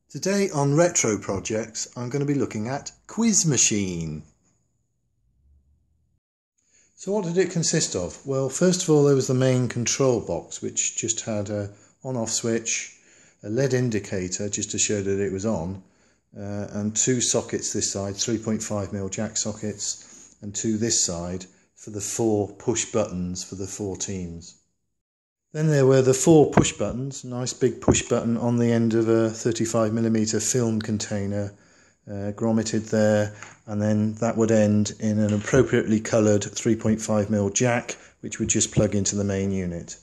Today on Retro Projects I'm going to be looking at Quiz Machine. So what did it consist of? Well, first of all there was the main control box, which just had a on-off switch, a LED indicator just to show that it was on, and two sockets this side, 3.5mm jack sockets, and two this side for the four push buttons for the four teams. Then there were the four push buttons, nice big push button on the end of a 35mm film container, grommeted there, and then that would end in an appropriately coloured 3.5mm jack, which would just plug into the main unit.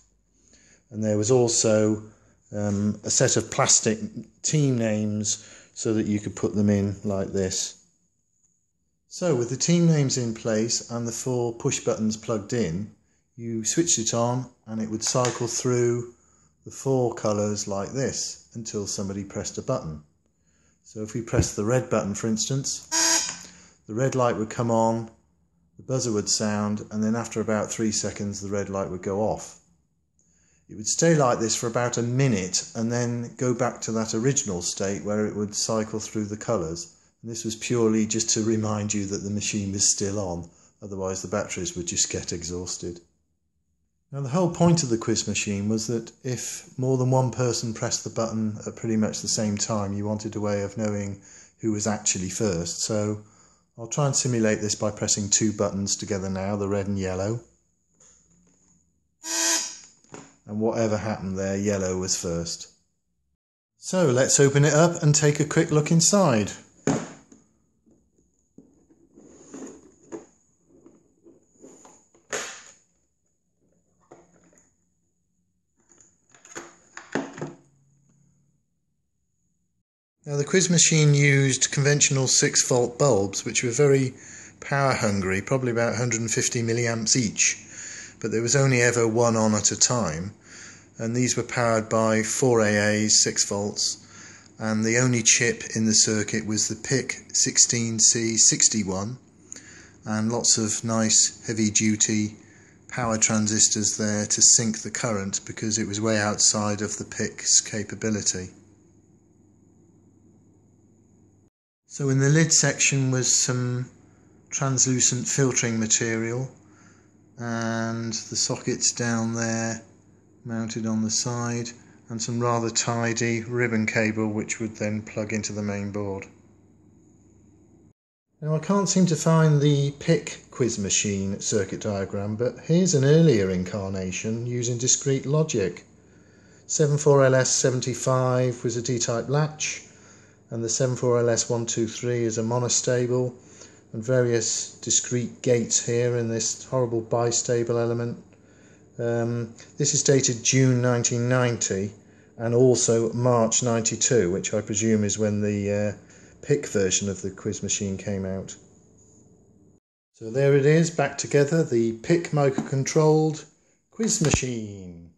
And there was also a set of plastic team names so that you could put them in like this. So with the team names in place and the four push buttons plugged in, you switched it on and it would cycle through the four colours like this until somebody pressed a button. So if we press the red button, for instance, the red light would come on, the buzzer would sound, and then after about 3 seconds the red light would go off. It would stay like this for about a minute and then go back to that original state where it would cycle through the colours. And this was purely just to remind you that the machine was still on, otherwise the batteries would just get exhausted. Now the whole point of the quiz machine was that if more than one person pressed the button at pretty much the same time, you wanted a way of knowing who was actually first. So I'll try and simulate this by pressing two buttons together now, the red and yellow. And whatever happened there, yellow was first. So let's open it up and take a quick look inside. Now the quiz machine used conventional 6-volt bulbs, which were very power hungry, probably about 150 milliamps each, but there was only ever one on at a time, and these were powered by 4 AAs, 6 volts, and the only chip in the circuit was the PIC 16C61, and lots of nice heavy duty power transistors there to sync the current because it was way outside of the PIC's capability. So in the lid section was some translucent filtering material, and the sockets down there mounted on the side, and some rather tidy ribbon cable which would then plug into the main board. Now I can't seem to find the PIC quiz machine circuit diagram, but here's an earlier incarnation using discrete logic. 74LS75 was a D-type latch, and the 74LS123 is a monostable, and various discrete gates here in this horrible bistable element. This is dated June 1990 and also March 92, which I presume is when the PIC version of the quiz machine came out. So there it is, back together, the PIC microcontrolled quiz machine.